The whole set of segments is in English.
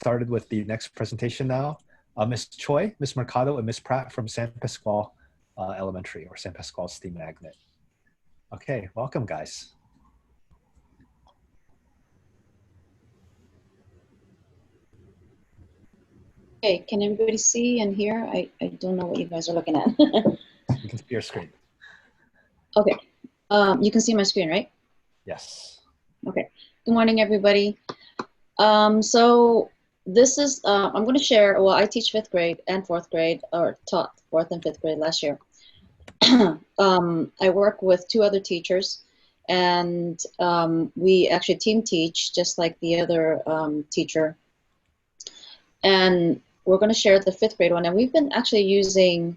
started with the next presentation now. Ms. Choi, Ms. Mercado, and Ms. Pratt from San Pascual Elementary, or San Pascual Steam Magnet. Okay, welcome guys. Okay, can everybody see and hear? I don't know what you guys are looking at. You can see your screen. Okay, you can see my screen, right? Yes. Okay, good morning everybody. So this is, I'm going to share, well, I teach 5th grade and 4th grade, or taught 4th and 5th grade last year. I work with 2 other teachers, and we actually team teach just like the other teacher. And we're going to share the 5th grade one, and we've been actually using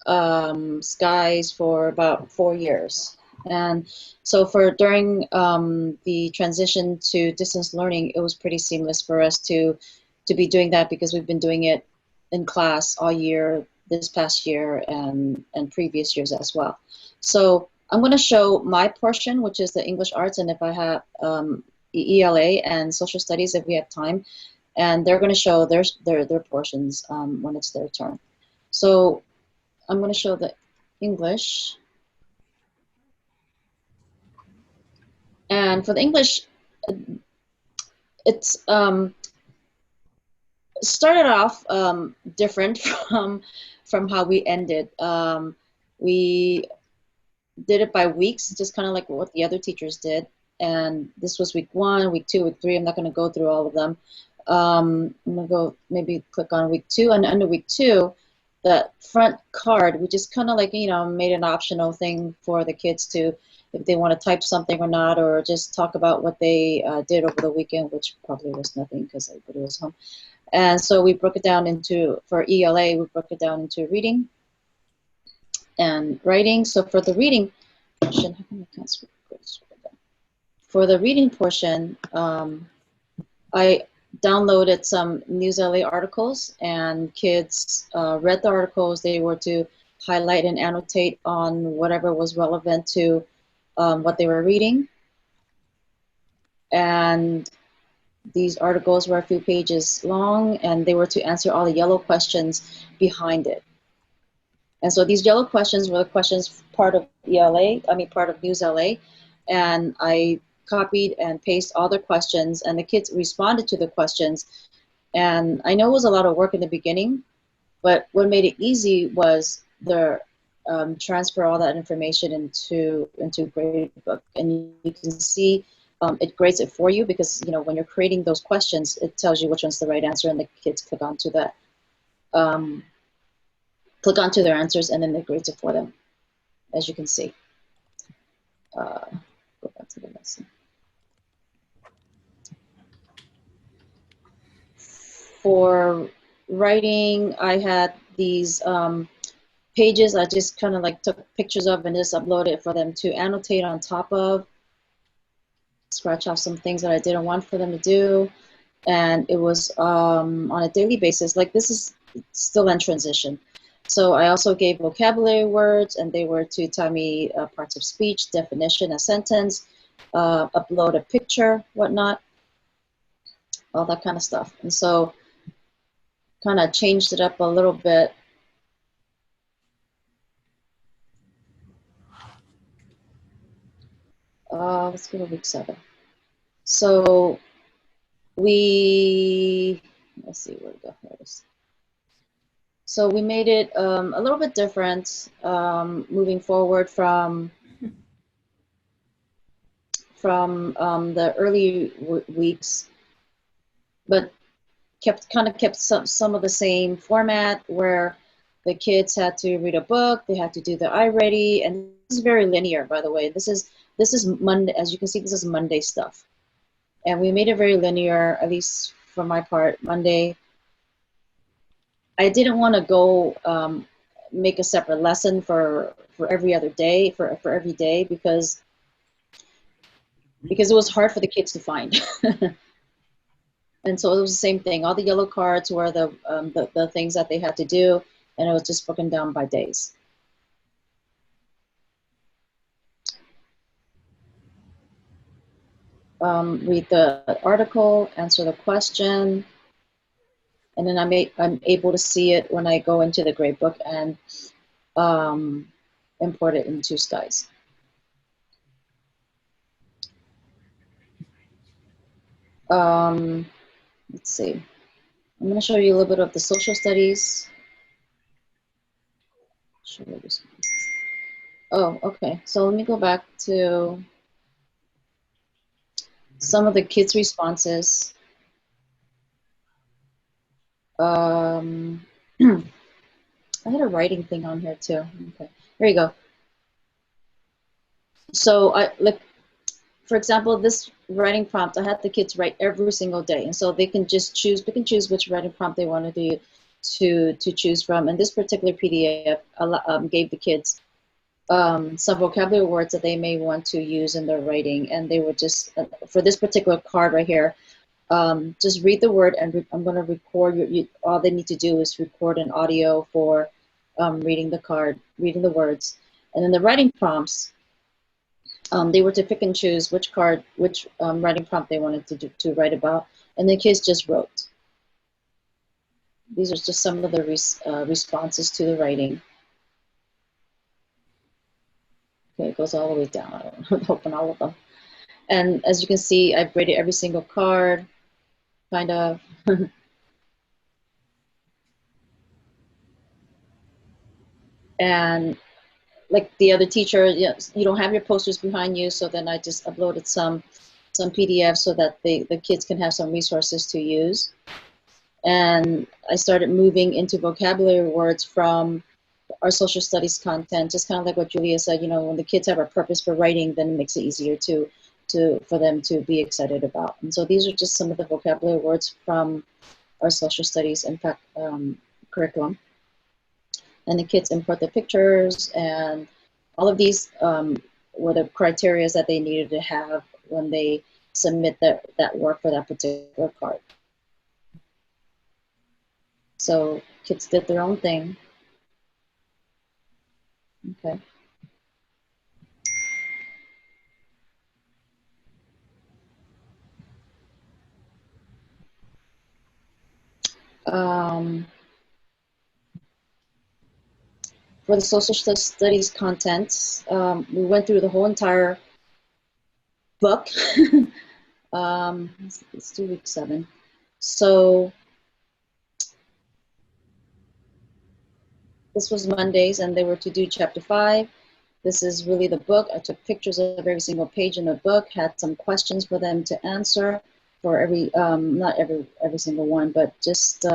Skies for about 4 years. And so during the transition to distance learning, it was pretty seamless for us to be doing that, because we've been doing it in class all year, this past year, and previous years as well. So I'm going to show my portion, which is the English arts, and if I have ELA and social studies, if we have time, and they're going to show their portions when it's their turn. So I'm going to show the English. And for the English, it's started off different from how we ended. We did it by weeks, just kind of like what the other teachers did. And this was week 1, week 2, week 3. I'm not going to go through all of them. I'm going to go maybe click on week 2. And under week 2, that front card, we just kind of like, you know, made an optional thing for the kids to, if they want to type something or not, or just talk about what they did over the weekend, which probably was nothing because everybody was home. And so we broke it down into, for ELA, we broke it down into reading and writing. So for the reading portion, I downloaded some News LA articles, and kids read the articles. They were to highlight and annotate on whatever was relevant to what they were reading. And these articles were a few pages long, and they were to answer all the yellow questions behind it. And so these yellow questions were the questions part of part of News LA, and I copied and pasted all the questions, and the kids responded to the questions. And I know it was a lot of work in the beginning, but what made it easy was the transfer all that information into Gradebook, and you can see it grades it for you, because you know when you're creating those questions, it tells you which one's the right answer, and the kids click onto that, click onto their answers, and then it grades it for them, as you can see. Go back to the lesson. For writing, I had these pages I just kind of like took pictures of and just uploaded it for them to annotate on top of, scratch off some things that I didn't want for them to do. And it was on a daily basis. Like, this is still in transition. So I also gave vocabulary words, and they were to tell me parts of speech, definition, a sentence, upload a picture, whatnot, all that kind of stuff. And so kind of changed it up a little bit. Let's go to week 7. So let's see where to go. Here it is. So we made it a little bit different, moving forward from the early weeks, but kept some of the same format, where the kids had to read a book, they had to do the iReady, and this is very linear, by the way. This is Monday, as you can see, this is Monday stuff. And we made it very linear, at least for my part, Monday. I didn't want to go make a separate lesson for every other day, for every day, because it was hard for the kids to find. And so it was the same thing. All the yellow cards were the things that they had to do, and it was just broken down by days. Read the article, answer the question, And then I'm able to see it when I go into the grade book and import it into Skies. Let's see. I'm going to show you a little bit of the social studies. Oh, okay. So let me go back to some of the kids' responses. I had a writing thing on here too. Okay, here you go. So for example, this writing prompt, I had the kids write every single day, and so they can just choose, they can choose which writing prompt they want to choose from. And this particular PDF gave the kids some vocabulary words that they may want to use in their writing, and they would just, for this particular card right here, just read the word, and I'm going to record. All they need to do is record an audio for reading the card, reading the words, and then the writing prompts. They were to pick and choose which writing prompt they wanted to write about, and the kids just wrote. These are just some of the responses to the writing. Okay, it goes all the way down. I don't know, open all of them. And as you can see, I've graded every single card, kind of. And like the other teacher, you don't have your posters behind you, so then I just uploaded some PDFs so that the kids can have some resources to use. And I started moving into vocabulary words from our social studies content, just kind of like what Julia said, when the kids have a purpose for writing, then it makes it easier for them to be excited about. And so these are just some of the vocabulary words from our social studies impact curriculum. And the kids import the pictures, and all of these were the criteria that they needed to have when they submit that work for that particular card. So kids did their own thing. Okay. For the social studies content, we went through the whole entire book. Let's do week 7. So this was Mondays, and they were to do chapter 5. This is really the book. I took pictures of every single page in the book, had some questions for them to answer for every, not every single one, but just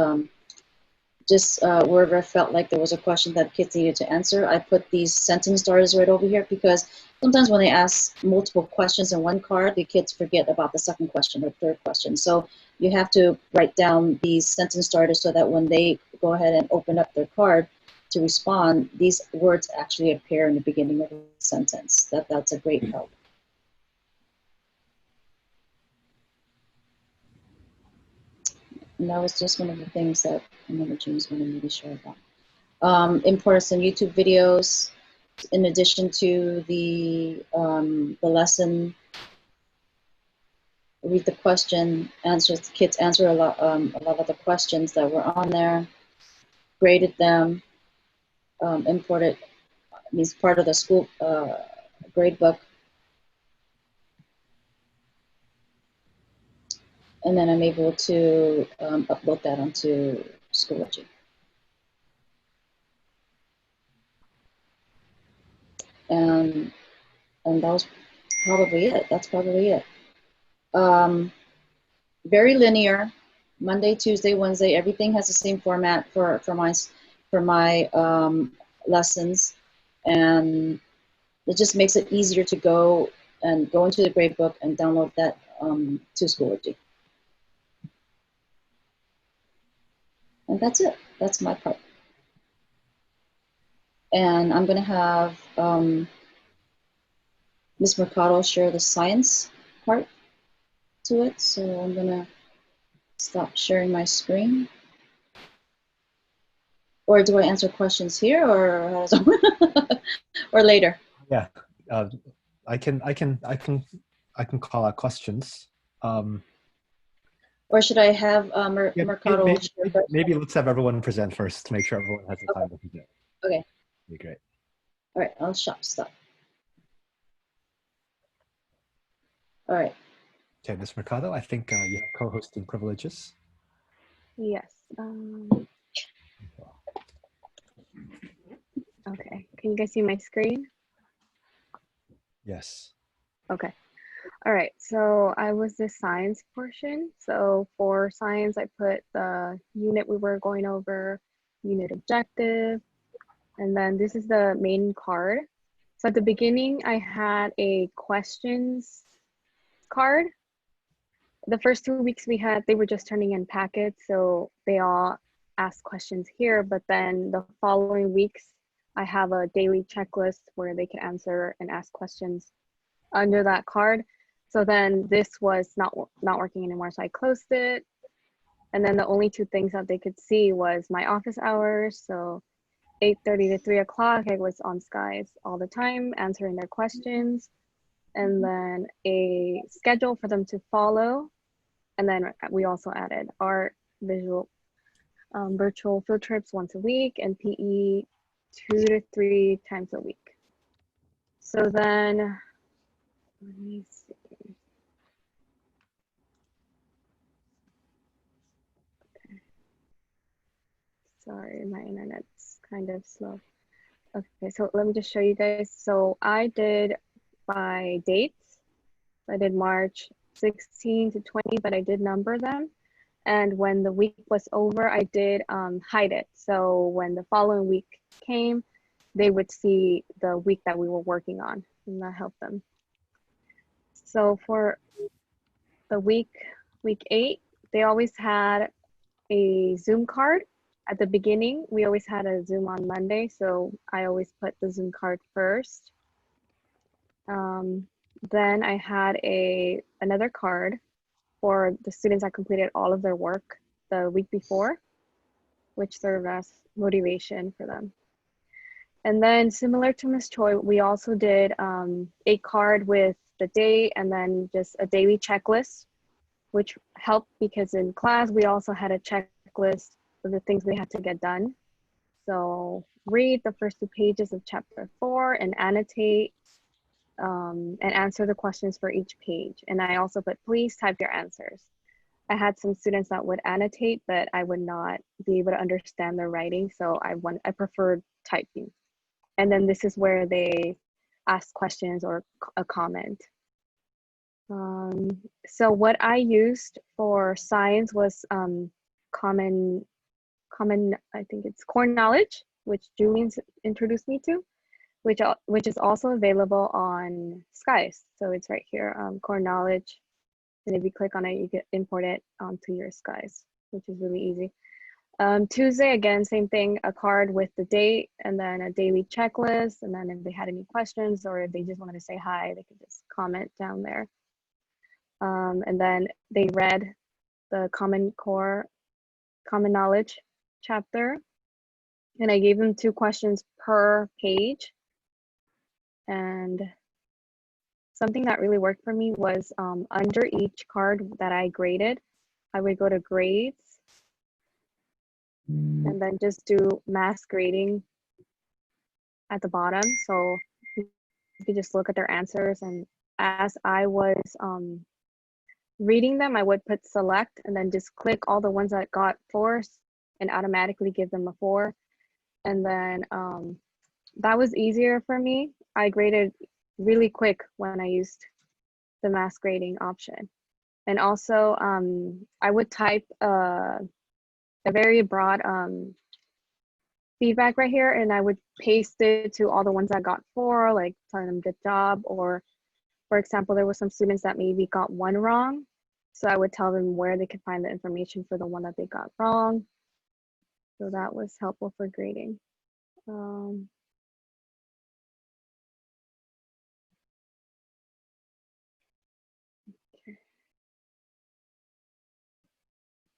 wherever I felt like there was a question that kids needed to answer. I put these sentence starters right over here because sometimes when they ask multiple questions in one card, the kids forget about the second question or third question. So you have to write down these sentence starters so that when they go ahead and open up their card to respond, these words actually appear in the beginning of the sentence. That's a great help. And that was just one of the things that I remember James wanted me to share about. Import some YouTube videos in addition to the lesson. Read the question, answers. The kids answer a lot of the questions that were on there. Graded them. Imported means part of the school grade book. And then I'm able to upload that onto Schoology. And that was probably it. That's probably it. Very linear. Monday, Tuesday, Wednesday. Everything has the same format for my lessons, and it just makes it easier to go into the grade book and download that to Schoology. And that's it. That's my part. And I'm going to have Ms. Mercado share the science part to it. So I'm going to stop sharing my screen. Or do I answer questions here, or or later? Yeah, I can call out questions. Or should I have Yeah, Mercado share first? maybe let's have everyone present first to make sure everyone has the Okay. time to present. Okay. Be great. All right. I'll stop. All right. Okay, Ms. Mercado, I think you have co-hosting privileges. Yes. Okay. Can you guys see my screen? Yes. Okay. All right. So I was the science portion. So for science, I put the unit we were going over, unit objective, and then this is the main card. So at the beginning, I had a questions card. The first 2 weeks they were just turning in packets, so they all asked questions here, but then the following weeks, I have a daily checklist where they can answer and ask questions under that card. So then this was not working anymore, so I closed it. And then the only two things that they could see was my office hours. So 8:30 to 3 o'clock, I was on Skies all the time, answering their questions. And then a schedule for them to follow. And then we also added art, visual, virtual field trips once a week, and PE 2 to 3 times a week. So then, let me see. Okay. Sorry, my internet's kind of slow. Okay, so let me just show you guys. So I did by dates. I did March 16 to 20, but I did number them. And when the week was over, I did hide it. So when the following week came, they would see the week that we were working on, and that helped them. So for the week 8, they always had a Zoom card. At the beginning, we always had a Zoom on Monday, so I always put the Zoom card first. Then I had another card for the students that completed all of their work the week before, which served as motivation for them. And then similar to Ms. Choi, we also did a card with the date and then just a daily checklist, which helped because in class, we also had a checklist of the things we had to get done. So read the first 2 pages of chapter 4 and annotate and answer the questions for each page. And I also put, please type your answers. I had some students that would annotate, but I would not be able to understand their writing. So I preferred typing. And then this is where they ask questions or a comment. So what I used for science was common, I think it's core knowledge, which Julian's introduced me to, which is also available on Skies. So it's right here, core knowledge. And if you click on it, you can import it onto your Skies, which is really easy. Tuesday, again, same thing, a card with the date and then a daily checklist. And then if they had any questions or if they just wanted to say hi, they could just comment down there. And then they read the common knowledge chapter. And I gave them 2 questions per page. And something that really worked for me was under each card that I graded, I would go to grades and then just do mass grading at the bottom. So you could just look at their answers. And as I was reading them, I would put select and then just click all the ones that got 4s and automatically give them a 4. And then that was easier for me. I graded really quick when I used the mass grading option. And also I would type a very broad feedback right here, and I would paste it to all the ones that got 4, like telling them good job. Or for example, there were some students that maybe got 1 wrong. So I would tell them where they could find the information for the one that they got wrong. So that was helpful for grading.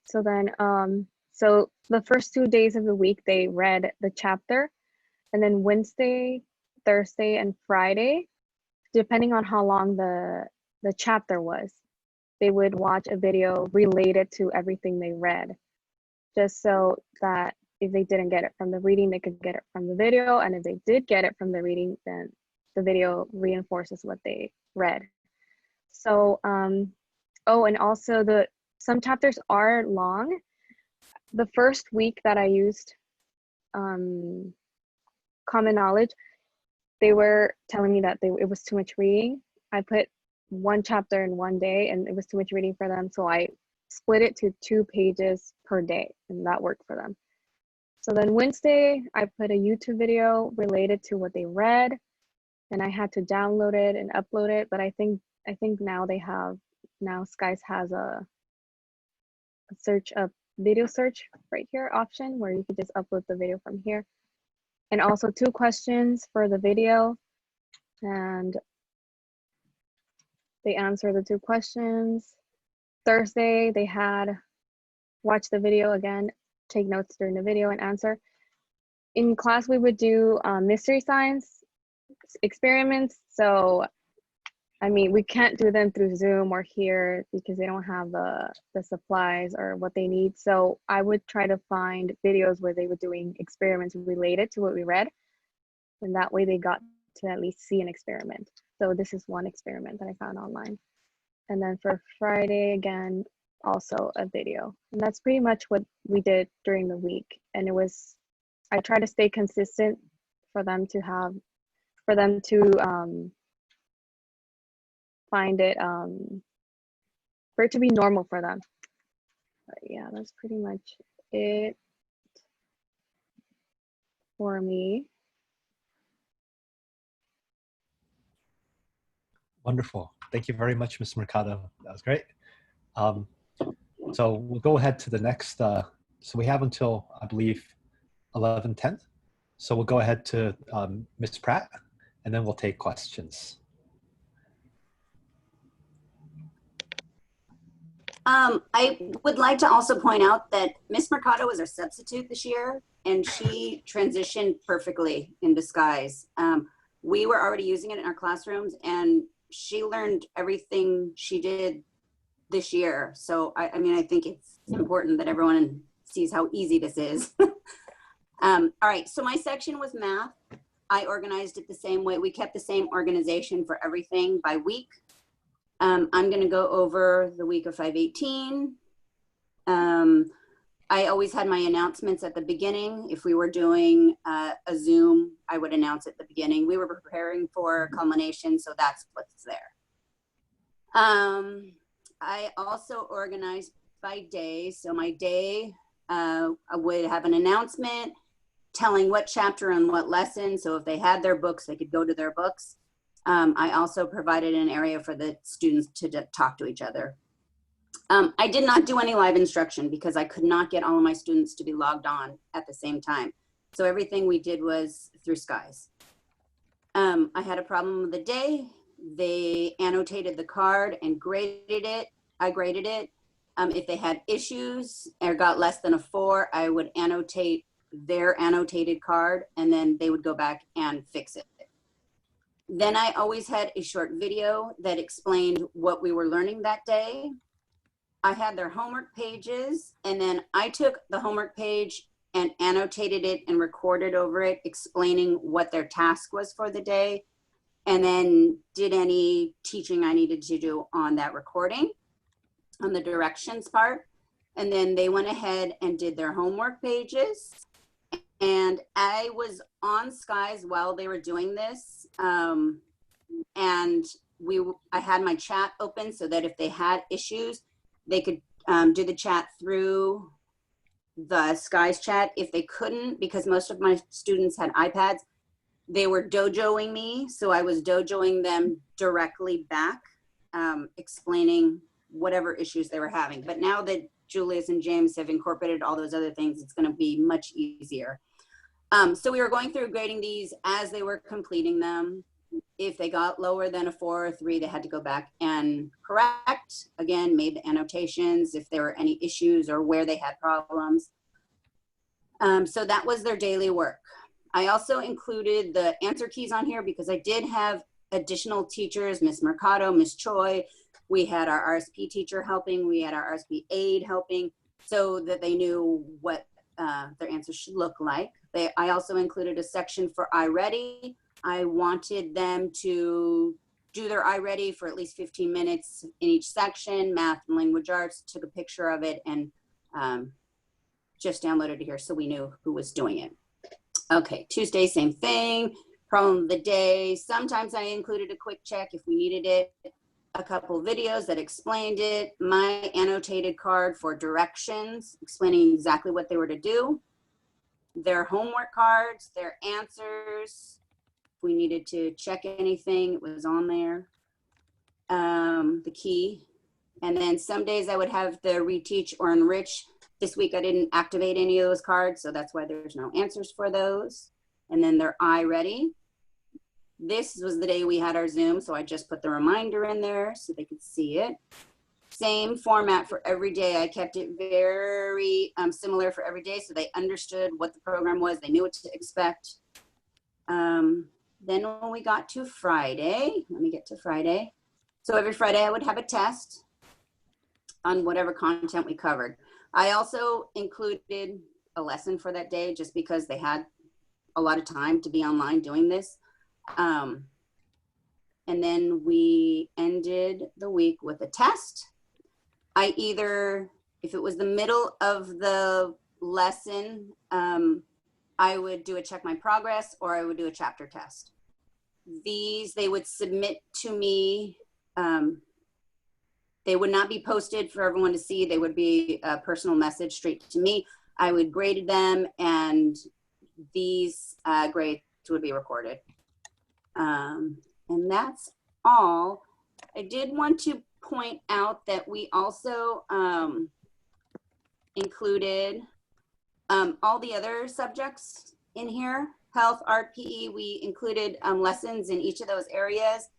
So then, so the first 2 days of the week, they read the chapter, and then Wednesday, Thursday, and Friday, depending on how long the chapter was, they would watch a video related to everything they read, just so that if they didn't get it from the reading, they could get it from the video. And if they did get it from the reading, then the video reinforces what they read. So, oh, and also some chapters are long. The first week that I used Common Knowledge, they were telling me that it was too much reading. I put one chapter in one day and it was too much reading for them. So I split it to 2 pages per day, and that worked for them. So then Wednesday, I put a YouTube video related to what they read, and I had to download it and upload it. But I think now Skies has a video search right here option where you could just upload the video from here. And also 2 questions for the video, and they answer the 2 questions. Thursday, they had watch the video again, take notes during the video and answer. In class, we would do mystery science experiments. So, I mean, we can't do them through Zoom or here because they don't have the supplies or what they need. So I would try to find videos where they were doing experiments related to what we read. And that way they got to at least see an experiment. So this is one experiment that I found online. And then for Friday, again, also a video. And that's pretty much what we did during the week. And I try to stay consistent for them to find it, for it to be normal for them. But yeah, that's pretty much it for me. Wonderful. Thank you very much, Ms. Mercado. That was great. So we'll go ahead to the next. So we have until, I believe, 11:10. So we'll go ahead to Ms. Pratt, and then we'll take questions. I would like to also point out that Miss Mercado was our substitute this year, and she transitioned perfectly into Skies. We were already using it in our classrooms, and she learned everything she did this year. So, I mean, I think it's important that everyone sees how easy this is. All right, so my section was math. I organized it the same way. We kept the same organization for everything by week. I'm going to go over the week of 518. I always had my announcements at the beginning. If we were doing a Zoom, I would announce at the beginning. We were preparing for culmination, so that's what's there. I also organized by day. So my day, I would have an announcement telling what chapter and what lesson. So if they had their books, they could go to their books. I also provided an area for the students to talk to each other. I did not do any live instruction because I could not get all of my students to be logged on at the same time. So everything we did was through Skies. I had a problem with the day. They annotated the card and graded it. I graded it. If they had issues or got less than a 4, I would annotate their annotated card, and then they would go back and fix it. Then I always had a short video that explained what we were learning that day. I had their homework pages, and then I took the homework page and annotated it and recorded over it, explaining what their task was for the day, and then did any teaching I needed to do on that recording, on the directions part. And then they went ahead and did their homework pages. And I was on Skies while they were doing this. And I had my chat open so that if they had issues, they could do the chat through the Skies chat. If they couldn't, because most of my students had iPads, they were dojoing me. So I was dojoing them directly back, explaining whatever issues they were having. But now that Julius and James have incorporated all those other things, it's going to be much easier. So we were going through grading these as they were completing them. If they got lower than a 4 or 3, they had to go back and correct. Again, made the annotations if there were any issues or where they had problems. So that was their daily work. I also included the answer keys on here because I did have additional teachers, Miss Mercado, Miss Choi, We had our RSP teacher helping. We had our RSP aide helping, so that they knew what their answers should look like. I also included a section for iReady. I wanted them to do their iReady for at least 15 minutes in each section, math and language arts, took a picture of it and just downloaded it here so we knew who was doing it. Okay, Tuesday, same thing. Problem of the day. Sometimes I included a quick check if we needed it. A couple videos that explained it. My annotated card for directions, explaining exactly what they were to do. Their homework cards, their answers. If we needed to check anything, it was on there. The key. And then some days I would have the reteach or enrich. This week I didn't activate any of those cards, so that's why there's no answers for those. And then their iReady. This was the day we had our Zoom, so I just put the reminder in there so they could see it. Same format for every day. I kept it very similar for every day so they understood what the program was. They knew what to expect. Then when we got to Friday, let me get to Friday. So every Friday I would have a test on whatever content we covered. I also included a lesson for that day just because they had a lot of time to be online doing this. And then we ended the week with a test. I either, if it was the middle of the lesson, I would do a check my progress or I would do a chapter test. These, they would submit to me. They would not be posted for everyone to see. They would be a personal message straight to me. I would grade them and these grades would be recorded. And that's all. I did want to point out that we also included all the other subjects in here, health, art, PE. We included lessons in each of those areas.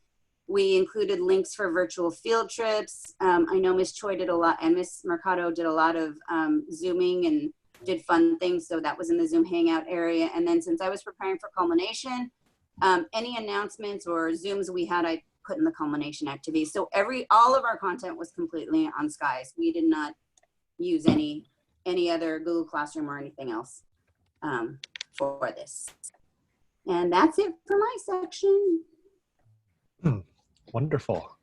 We included links for virtual field trips. I know Miss Choi did a lot and Miss Mercado did a lot of Zooming and did fun things. So that was in the Zoom Hangout area. And then since I was preparing for culmination, any announcements or Zooms we had, I put in the culmination activity. So all of our content was completely on Skies. We did not use any other Google Classroom or anything else for this. And that's it for my section. Wonderful.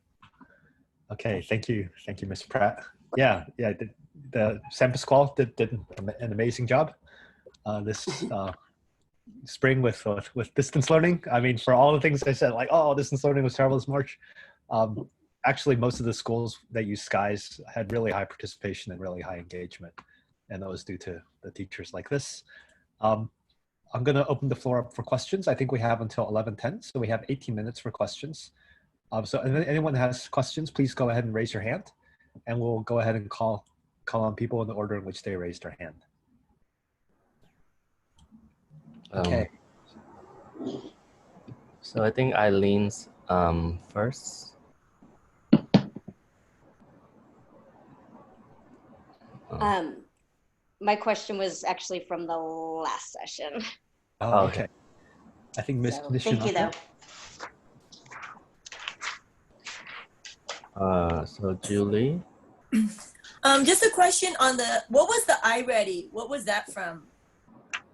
Okay, thank you, Ms. Pratt. Yeah, the San Pascual did an amazing job this spring with distance learning. I mean, for all the things I said, like, oh, distance learning was terrible this March. Actually, most of the schools that use Skies had really high participation and really high engagement, and that was due to the teachers like this. I'm going to open the floor up for questions. I think we have until 11:10, so we have 18 minutes for questions. So if anyone has questions, please go ahead and raise your hand, and we'll go ahead and call on people in the order in which they raised their hand. Okay. So I think Eileen's first. My question was actually from the last session. Oh, okay. I think Miss Thank you, though. So Julie. Just a question on what was the iReady? What was that from?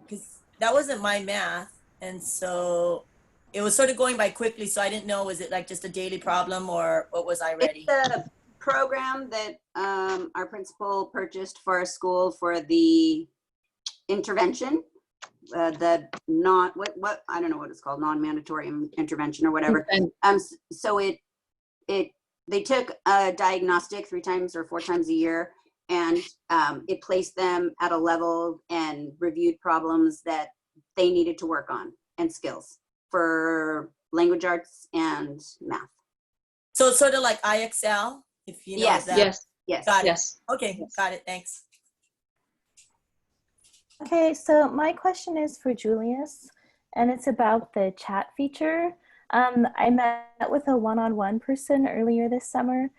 Because that wasn't my math. And so it was sort of going by quickly. So I didn't know, was it like just a daily problem or what was iReady? It's a program that our principal purchased for our school for the intervention. The what I don't know what it's called, non-mandatory intervention or whatever. So they took a diagnostic 3 times or 4 times a year, and it placed them at a level and reviewed problems that they needed to work on and skills for language arts and math. So it's sort of like IXL, if you know that. Yes. Got it. Yes. Okay, got it. Thanks. Okay, so my question is for Julius, and it's about the chat feature. I met with a one-on-one person earlier this summer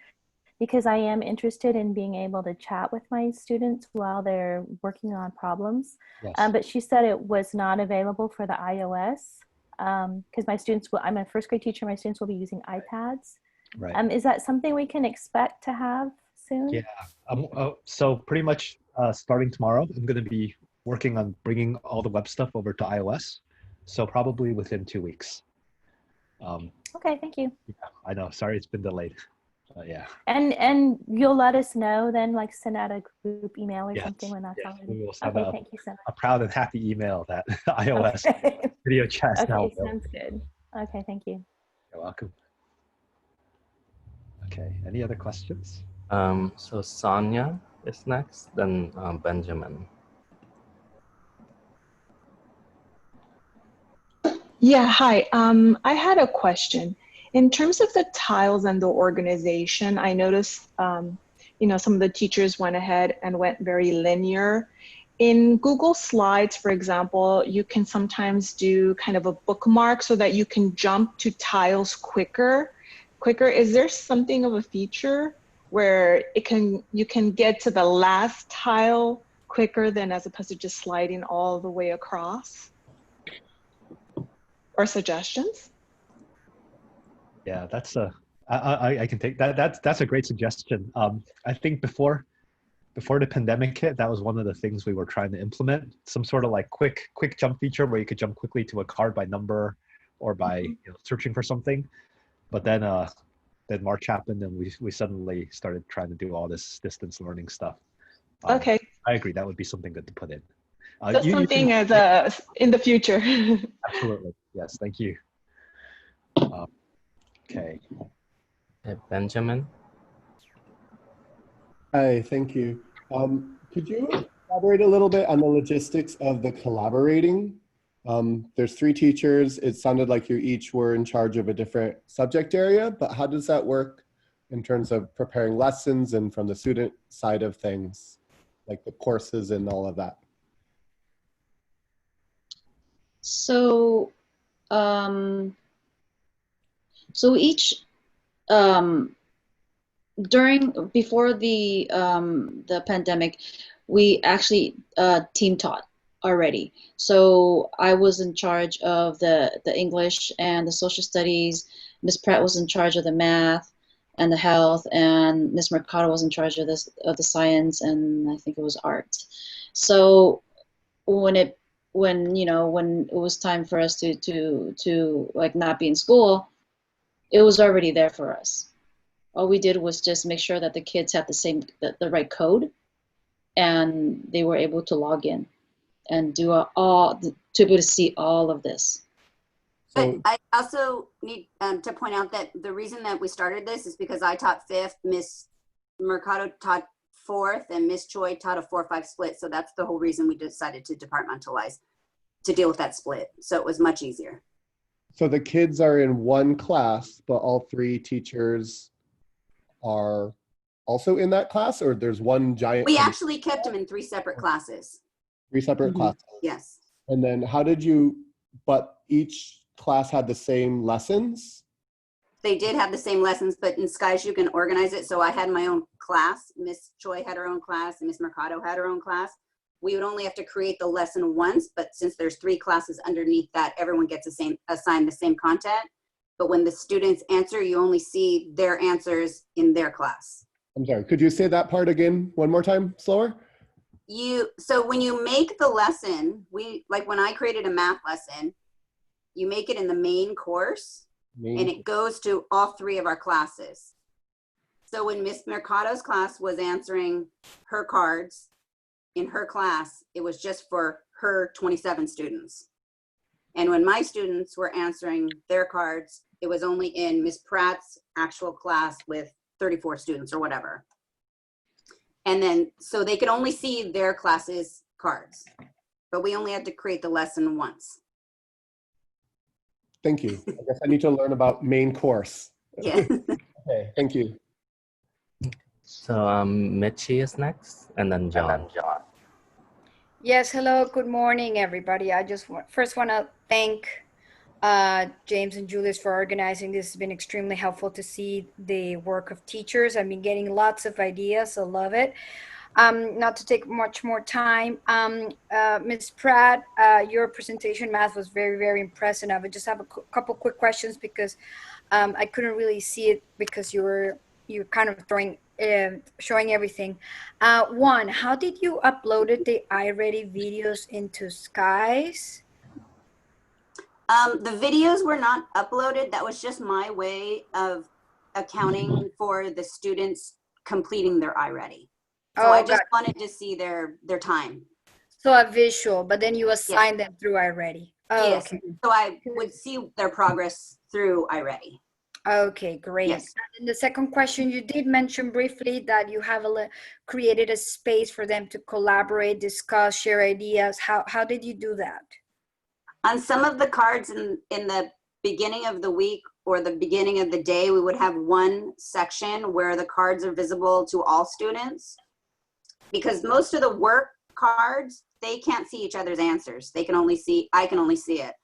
because I am interested in being able to chat with my students while they're working on problems. Yes. But she said it was not available for the iOS because my students I'm a first grade teacher, my students will be using iPads. Right. Is that something we can expect to have soon? Yeah. So pretty much starting tomorrow, I'm going to be working on bringing all the web stuff over to iOS. So probably within 2 weeks. Okay, thank you. Yeah, I know. Sorry, it's been delayed. Yeah. And you'll let us know then, like send out a group email or Yes, something when that's yes. already. We will send Okay, thank you so a proud and happy email that iOS much. Okay, video chat is now okay, available. sounds good. Okay, thank you. You're welcome. Okay, any other questions? So Sonia is next, then Benjamin. Yeah, hi. I had a question. In terms of the tiles and the organization, I noticed, some of the teachers went ahead and went very linear. In Google Slides, for example, you can sometimes do kind of a bookmark so that you can jump to tiles quicker. Is there something of a feature where you can get to the last tile quicker than as opposed to just sliding all the way across? Or suggestions? Yeah, I can take that. That's a great suggestion. I think before the pandemic hit, that was one of the things we were trying to implement. Some sort of like quick jump feature where you could jump quickly to a card by number or by searching for something. But then March happened and we suddenly started trying to do all this distance learning stuff. Okay. I agree. That would be something good to put in. Just something as in the future. Absolutely. Yes. Thank you. Okay. Benjamin. Hi, thank you. Could you elaborate a little bit on the logistics of the collaborating? There's 3 teachers. It sounded like you each were in charge of a different subject area, but how does that work in terms of preparing lessons and from the student side of things, like the courses and all of that? So, so each before the pandemic, we actually team taught already. So I was in charge of the English and the social studies. Miss Pratt was in charge of the math and the health, and Miss Mercado was in charge of the science, and I think it was art. So when it was time for us to like not be in school, it was already there for us. All we did was just make sure that the kids had the right code, and they were able to log in and to be able to see all of this. But I also need to point out that the reason that we started this is because I taught 5th, Miss Mercado taught 4th, and Miss Choi taught a 4-5 split. So that's the whole reason we decided to departmentalize, to deal with that split. So it was much easier. So the kids are in one class, but all 3 teachers are also in that class, or there's one giant? We actually kept them in 3 separate classes. 3 separate classes? Yes. And then how did but each class had the same lessons? They did have the same lessons, but in Skies you can organize it. So I had my own class. Miss Choi had her own class, and Miss Mercado had her own class. We would only have to create the lesson once, but since there's 3 classes underneath that, everyone gets assigned the same content. But when the students answer, you only see their answers in their class. I'm sorry, could you say that part again one more time, slower? So when you make the lesson, like when I created a math lesson, you make it in the main course, and it goes to all 3 of our classes. So when Miss Mercado's class was answering her cards in her class, it was just for her 27 students. And when my students were answering their cards, it was only in Miss Pratt's actual class with 34 students or whatever. And then, so they could only see their class's cards, but we only had to create the lesson once. Thank you. I guess I need to learn about main course. Yeah. Okay, thank you. So Michi is next, and then John. Yes, hello, good morning, everybody. I just first want to thank James and Julius for organizing this. It's been extremely helpful to see the work of teachers. I've been getting lots of ideas, so love it. Not to take much more time, Ms. Pratt, your presentation math was very, very impressive. I would just have a couple quick questions because I couldn't really see it because you're kind of showing everything. One, how did you uploaded the iReady videos into Skies? The videos were not uploaded. That was just my way of accounting for the students completing their iReady. So I just wanted to see their time. So a visual, but then you assign them through iReady. Oh, yes. Okay. So I would see their progress through iReady. Okay, great. Yes. And the second question, you did mention briefly that you have created a space for them to collaborate, discuss, share ideas. How did you do that? On some of the cards in the beginning of the week or the beginning of the day, we would have one section where the cards are visible to all students, because most of the work cards, they can't see each other's answers. I can only see it.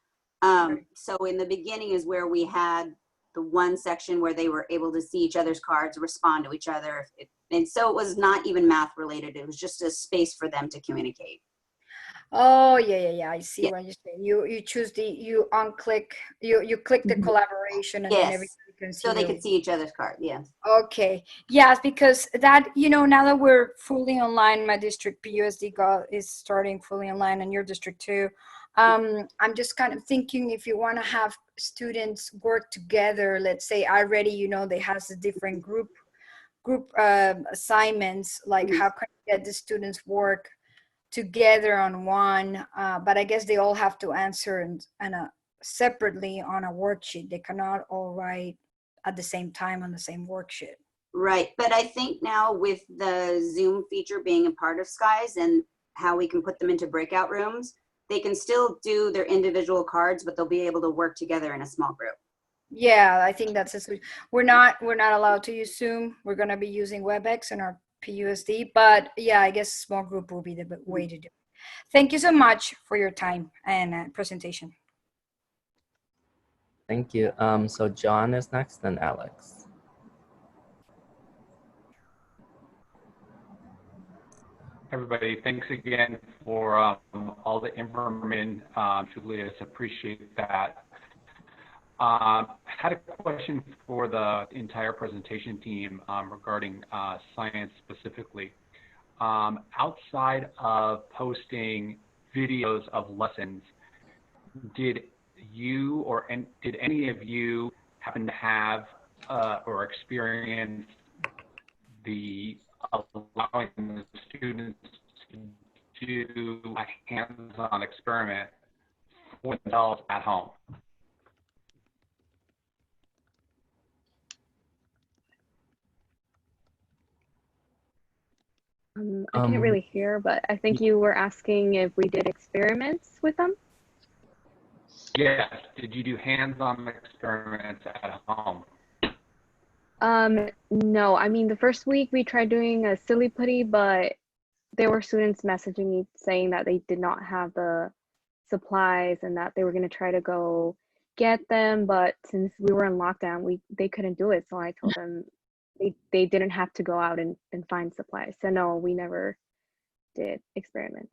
So in the beginning is where we had the one section where they were able to see each other's cards, respond to each other. And so it was not even math related. It was just a space for them to communicate. Oh, yeah. I see what you're saying. You choose you click the collaboration and then everybody can see. So they could see each other's card. Yes. Okay. Yes, because that, now that we're fully online, my district PUSD is starting fully online and your district too. I'm just kind of thinking if you want to have students work together, let's say iReady, they has a different group assignments, like how can you get the students work together on one, but I guess they all have to answer and separately on a worksheet. They cannot all write at the same time on the same worksheet. Right, but I think now with the Zoom feature being a part of Skies and how we can put them into breakout rooms, they can still do their individual cards, but they'll be able to work together in a small group. Yeah, I think that's it. We're not allowed to use Zoom. We're going to be using WebEx and our PUSD, but yeah, I guess small group will be the way to do it. Thank you so much for your time and presentation. Thank you. So John is next, then Alex. Everybody, thanks again for all the information. Julius, appreciate that. Had a question for the entire presentation team regarding science specifically. Outside of posting videos of lessons, did you or did any of you happen to have or experience the allowing the students to do a hands-on experiment for themselves at home? I can't really hear, but I think you were asking if we did experiments with them. Yes. Did you do hands-on experiments at home? No, I mean, the first week we tried doing a silly putty, but there were students messaging me saying that they did not have the supplies and that they were going to try to go get them, but since we were in lockdown, they couldn't do it. So I told them they didn't have to go out and find supplies. So no, we never did experiments.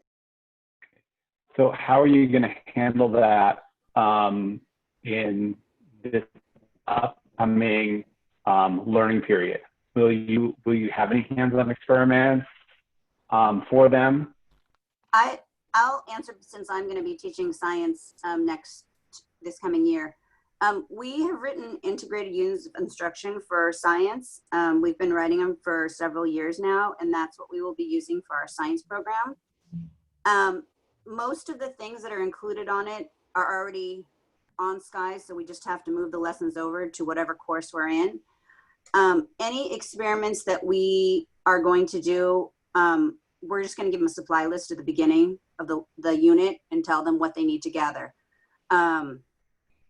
So how are you going to handle that in this upcoming learning period? Will you have any hands-on experiments for them? I'll answer, since I'm going to be teaching science this coming year. We have written integrated units of instruction for science. We've been writing them for several years now, and that's what we will be using for our science program. Most of the things that are included on it are already on Skies, so we just have to move the lessons over to whatever course we're in. Any experiments that we are going to do, we're just going to give them a supply list at the beginning of the unit and tell them what they need to gather.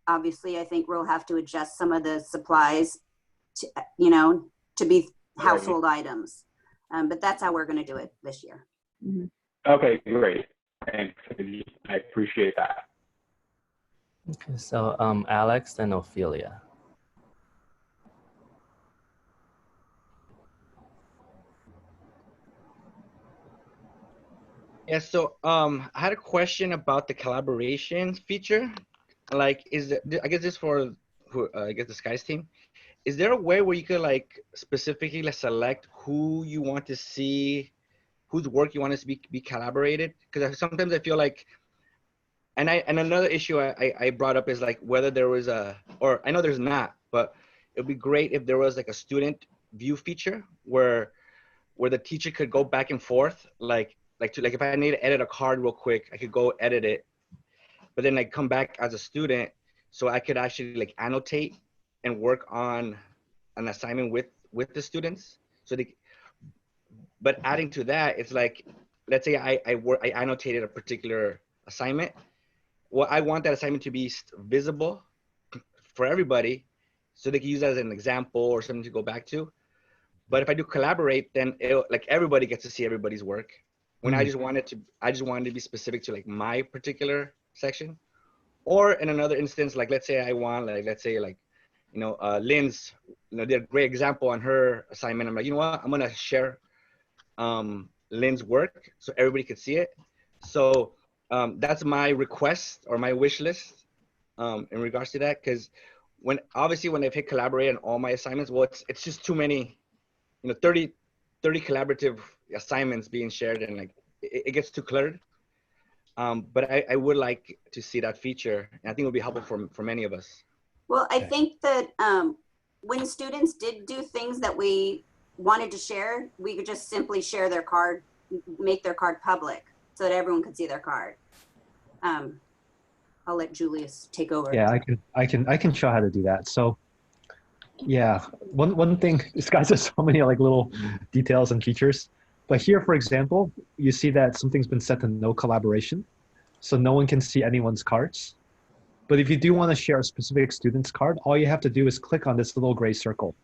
Obviously, I think we'll have to adjust some of the supplies to be household items. But that's how we're going to do it this year. Mm-hmm. Okay, great. Thanks. I appreciate that. Okay, so Alex and Ophelia. Yeah, so I had a question about the collaboration feature. Like, I guess this for who I guess the Skies team, is there a way where you could like specifically like, select who you want to see, whose work you want to be collaborated? Because sometimes I feel like, and another issue I brought up is like whether there was or I know there's not, but it'd be great if there was like a student view feature where the teacher could go back and forth, like if I need to edit a card real quick, I could go edit it, but then like come back as a student, so I could actually like annotate and work on an assignment with the students. But adding to that, it's like, let's say I annotated a particular assignment. Well, I want that assignment to be visible for everybody, so they can use that as an example or something to go back to. But if I do collaborate, then like everybody gets to see everybody's work. When I just wanted to be specific to like my particular section. Or in another instance, like let's say I want Lynn's, did a great example on her assignment. I'm like, you know what? I'm gonna share Lynn's work so everybody could see it. So that's my request or my wish list in regards to that. Because when I've hit collaborate on all my assignments, well, it's just too many, 30 collaborative assignments being shared, and like it gets too cluttered. But I would like to see that feature, and I think it would be helpful for many of us. Well, I think that when students did do things that we wanted to share, we could just simply share their card, make their card public so that everyone could see their card. I'll let Julius take over. Yeah, I can show how to do that. So yeah, one thing, this guy has so many like little details and features. But here, for example, you see that something's been set to no collaboration. So no one can see anyone's cards. But if you do want to share a specific student's card, all you have to do is click on this little gray circle.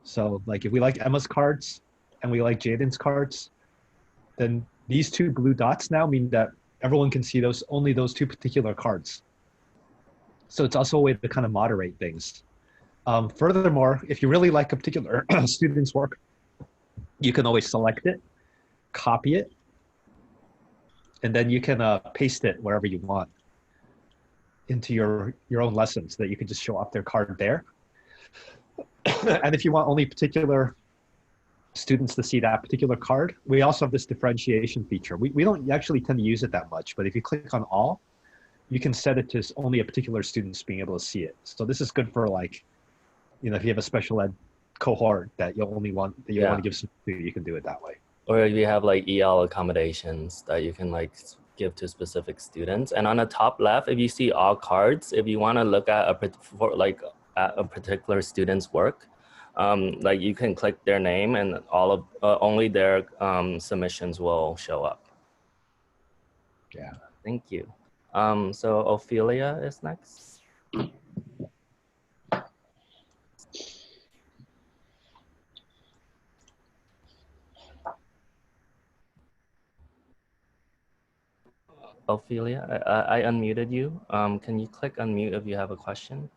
So like if we like Emma's cards and we like Jaden's cards, then these two blue dots now mean that everyone can see only those two particular cards. So it's also a way to kind of moderate things. Furthermore, if you really like a particular student's work, you can always select it, copy it, and then you can paste it wherever you want into your own lesson, so that you can just show off their card there. And if you want only particular students to see that particular card, we also have this differentiation feature. We don't actually tend to use it that much, but if you click on all, you can set it to only a particular student's being able to see it. So this is good for like, if you have a special ed cohort that you want to give some to, you can do it that way. Or if you have like EL accommodations that you can like give to specific students. And on the top left, if you see all cards, if you want to look at a particular student's work, like you can click their name and only their submissions will show up. Yeah. Thank you. So Ophelia is next. Ophelia, I unmuted you. Can you click unmute if you have a question?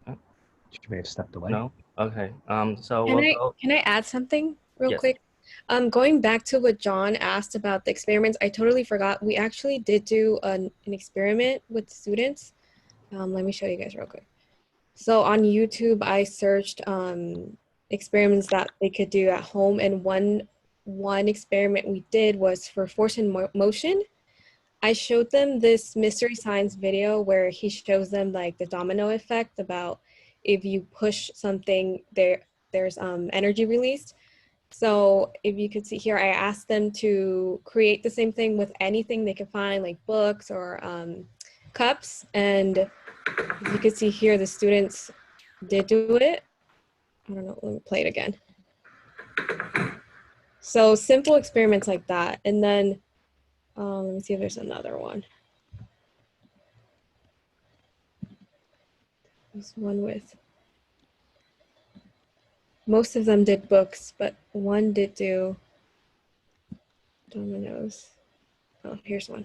She may have stepped away. No? Okay. So can I add something real Yes. quick? Going back to what John asked about the experiments, I totally forgot. We actually did do an experiment with students. Let me show you guys real quick. So on YouTube, I searched experiments that they could do at home, and one experiment we did was for force and motion. I showed them this mystery science video where he shows them like the domino effect about if you push something, there's energy released. So if you could see here, I asked them to create the same thing with anything they could find, like books or cups. And if you could see here, the students did do it. I don't know, let me play it again. So simple experiments like that. And then let me see if there's another one. There's one with, most of them did books, but one did do dominoes. Oh, here's one.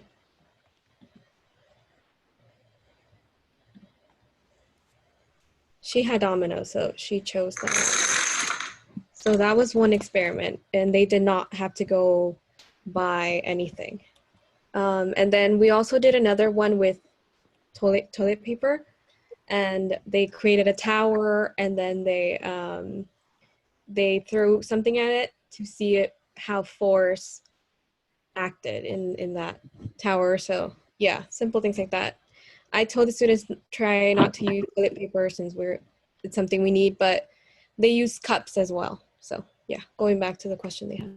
She had dominoes, so she chose that. So that was one experiment, and they did not have to go buy anything. And then we also did another one with toilet paper, and they created a tower, and then they threw something at it to see how force acted in that tower. So yeah, simple things like that. I told the students try not to use toilet paper since it's something we need, but they use cups as well. So yeah, going back to the question they had.